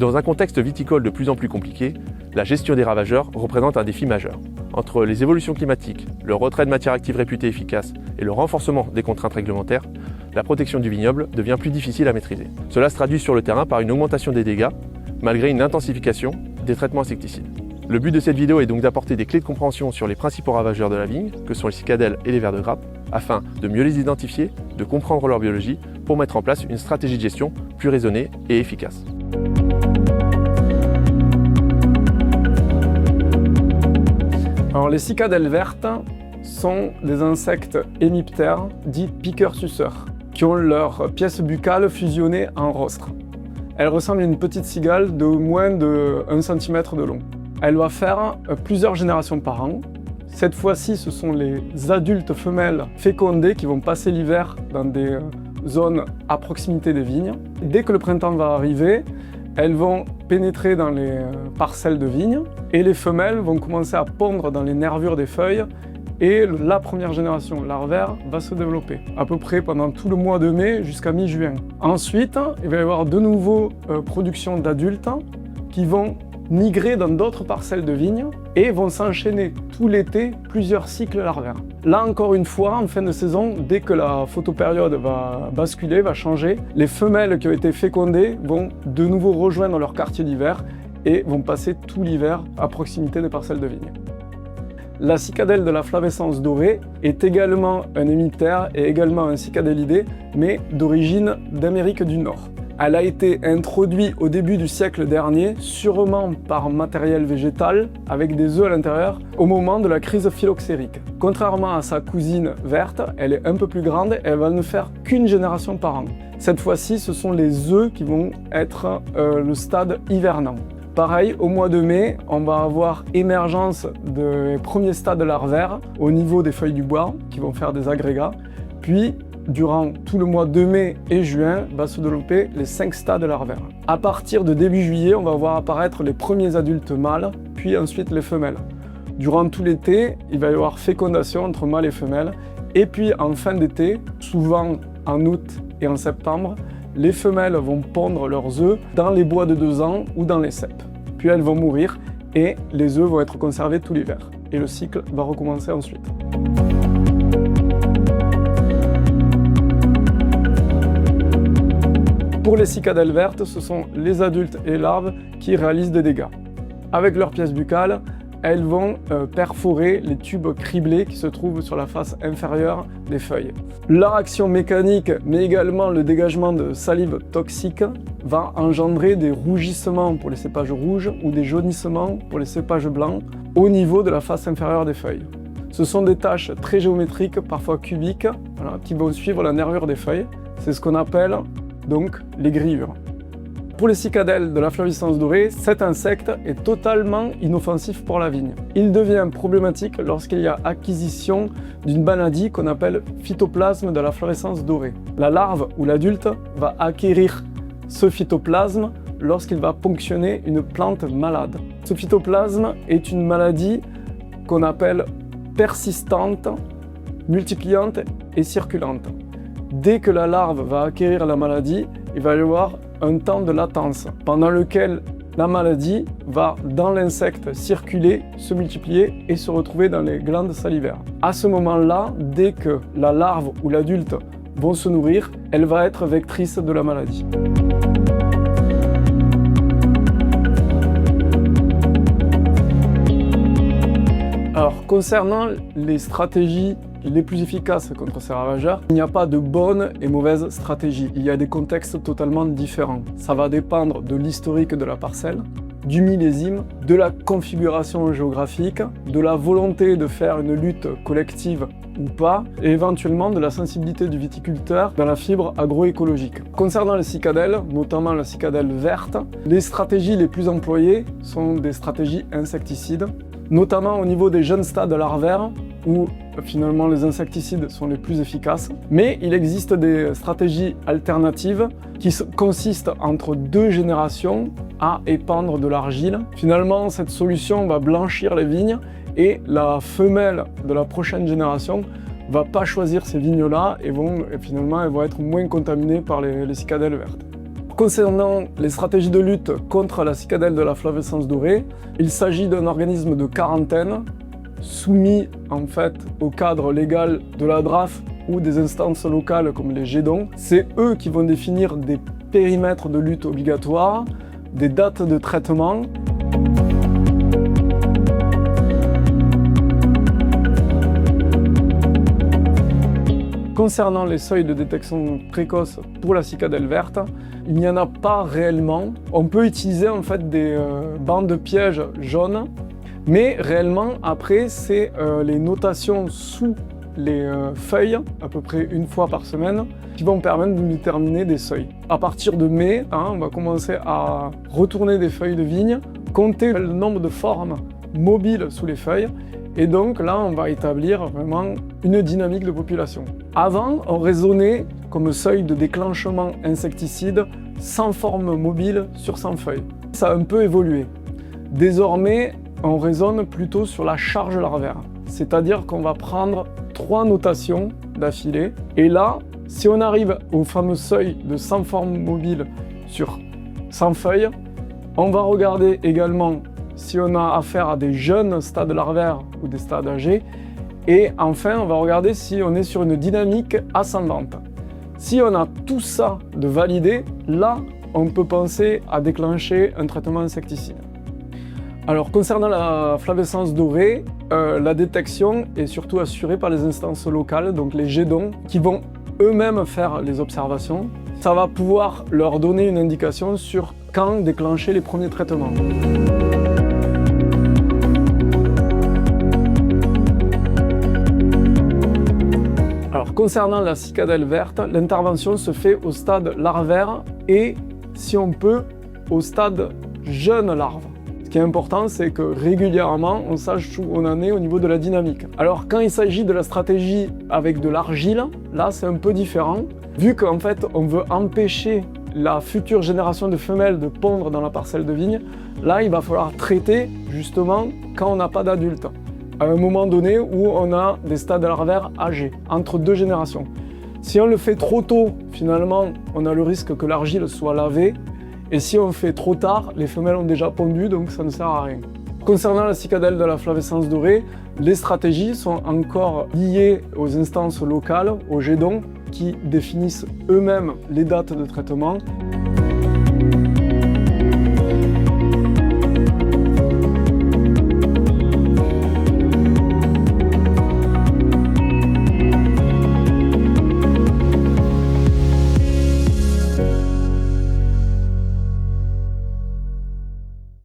Dans un contexte viticole de plus en plus compliqué, la gestion des ravageurs représente un défi majeur. Entre les évolutions climatiques, le retrait de matières actives réputées efficaces et le renforcement des contraintes réglementaires, la protection du vignoble devient plus difficile à maîtriser. Cela se traduit sur le terrain par une augmentation des dégâts, malgré une intensification des traitements insecticides. Le but de cette vidéo est donc d'apporter des clés de compréhension sur les principaux ravageurs de la vigne, que sont les cicadelles et les vers de grappe, afin de mieux les identifier, de comprendre leur biologie, pour mettre en place une stratégie de gestion plus raisonnée et efficace. Alors, les cicadelles vertes sont des insectes hémiptères, dits piqueurs-suceurs, qui ont leur pièce buccale fusionnée en rostre. Elle ressemble à une petite cigale de moins de 1 cm de long. Elle va faire plusieurs générations par an. Cette fois-ci, ce sont les adultes femelles fécondées qui vont passer l'hiver dans des zones à proximité des vignes. Dès que le printemps va arriver, elles vont pénétrer dans les parcelles de vignes et les femelles vont commencer à pondre dans les nervures des feuilles et la première génération larvaire va se développer, à peu près pendant tout le mois de mai jusqu'à mi-juin. Ensuite, il va y avoir de nouveau production d'adultes qui vont migrer dans d'autres parcelles de vignes et vont s'enchaîner tout l'été plusieurs cycles larvaires. Là encore une fois, en fin de saison, dès que la photopériode va basculer, va changer, les femelles qui ont été fécondées vont de nouveau rejoindre leur quartier d'hiver et vont passer tout l'hiver à proximité des parcelles de vignes. La cicadelle de la flavescence dorée est également un hémiptère et également un cicadellidé, mais d'origine d'Amérique du Nord. Elle a été introduite au début du siècle dernier, sûrement par matériel végétal, avec des œufs à l'intérieur, au moment de la crise phylloxérique. Contrairement à sa cousine verte, elle est un peu plus grande et elle va ne faire qu'une génération par an. Cette fois-ci, ce sont les œufs qui vont être le stade hivernant. Pareil, au mois de mai, on va avoir émergence des premiers stades larvaires au niveau des feuilles du bois, qui vont faire des agrégats, puis durant tout le mois de mai et juin, va se développer les 5 stades larvaires. À partir de début juillet, on va voir apparaître les premiers adultes mâles, puis ensuite les femelles. Durant tout l'été, il va y avoir fécondation entre mâles et femelles. Et puis en fin d'été, souvent en août et en septembre, les femelles vont pondre leurs œufs dans les bois de 2 ans ou dans les ceps. Puis elles vont mourir et les œufs vont être conservés tout l'hiver. Et le cycle va recommencer ensuite. Pour les cicadelles vertes, ce sont les adultes et larves qui réalisent des dégâts. Avec leur pièce buccale, elles vont perforer les tubes criblés qui se trouvent sur la face inférieure des feuilles. Leur action mécanique, mais également le dégagement de salive toxique, va engendrer des rougissements pour les cépages rouges ou des jaunissements pour les cépages blancs au niveau de la face inférieure des feuilles. Ce sont des taches très géométriques, parfois cubiques, qui vont suivre la nervure des feuilles. C'est ce qu'on appelle donc les grillures. Pour les cicadelles de la flavescence dorée, cet insecte est totalement inoffensif pour la vigne. Il devient problématique lorsqu'il y a acquisition d'une maladie qu'on appelle phytoplasme de la flavescence dorée. La larve ou l'adulte va acquérir ce phytoplasme lorsqu'il va ponctionner une plante malade. Ce phytoplasme est une maladie qu'on appelle persistante, multipliante et circulante. Dès que la larve va acquérir la maladie, il va y avoir un temps de latence pendant lequel la maladie va dans l'insecte circuler, se multiplier et se retrouver dans les glandes salivaires. À ce moment-là, dès que la larve ou l'adulte vont se nourrir, elle va être vectrice de la maladie. Alors, concernant les stratégies les plus efficaces contre ces ravageurs, il n'y a pas de bonne et mauvaise stratégie. Il y a des contextes totalement différents. Ça va dépendre de l'historique de la parcelle, du millésime, de la configuration géographique, de la volonté de faire une lutte collective ou pas, et éventuellement de la sensibilité du viticulteur dans la fibre agroécologique. Concernant les cicadelles, notamment la cicadelle verte, les stratégies les plus employées sont des stratégies insecticides, notamment au niveau des jeunes stades larvaires, où finalement les insecticides sont les plus efficaces. Mais il existe des stratégies alternatives qui consistent entre 2 générations à épandre de l'argile. Finalement, cette solution va blanchir les vignes et la femelle de la prochaine génération va pas choisir ces vignes-là et finalement elles vont être moins contaminées par les cicadelles vertes. Alors concernant les stratégies de lutte contre la cicadelle de la flavescence dorée, il s'agit d'un organisme de quarantaine soumis en fait au cadre légal de la DRAF ou des instances locales comme les GEDON. C'est eux qui vont définir des périmètres de lutte obligatoires, des dates de traitement. Concernant les seuils de détection précoce pour la cicadelle verte, il n'y en a pas réellement. On peut utiliser en fait des bandes de pièges jaunes, mais réellement après c'est les notations sous les feuilles, à peu près une fois par semaine, qui vont permettre de déterminer des seuils. À partir de mai, on va commencer à retourner des feuilles de vigne, compter le nombre de formes mobiles sous les feuilles, et donc là on va établir vraiment une dynamique de population. Avant, on raisonnait comme seuil de déclenchement insecticide 100 formes mobiles sur 100 feuilles. Ça a un peu évolué. Désormais, on raisonne plutôt sur la charge larvaire, c'est-à-dire qu'on va prendre 3 notations d'affilée, et là, si on arrive au fameux seuil de 100 formes mobiles sur 100 feuilles, on va regarder également si on a affaire à des jeunes stades larvaires ou des stades âgés, et enfin, on va regarder si on est sur une dynamique ascendante. Si on a tout ça de validé, là, on peut penser à déclencher un traitement insecticide. Alors, concernant la flavescence dorée, la détection est surtout assurée par les instances locales, donc les GEDON, qui vont eux-mêmes faire les observations. Ça va pouvoir leur donner une indication sur quand déclencher les premiers traitements. Alors, concernant la cicadelle verte, l'intervention se fait au stade larvaire et, si on peut, au stade jeune larve. Ce qui est important, c'est que régulièrement, on sache où on en est au niveau de la dynamique. Alors, quand il s'agit de la stratégie avec de l'argile, là, c'est un peu différent. Vu qu'en fait, on veut empêcher la future génération de femelles de pondre dans la parcelle de vigne, là, il va falloir traiter, justement, quand on n'a pas d'adultes. À un moment donné où on a des stades larvaires âgés, entre 2 générations. Si on le fait trop tôt, finalement, on a le risque que l'argile soit lavée. Et si on fait trop tard, les femelles ont déjà pondu, donc ça ne sert à rien. Concernant la cicadelle de la flavescence dorée, les stratégies sont encore liées aux instances locales, aux GEDON, qui définissent eux-mêmes les dates de traitement.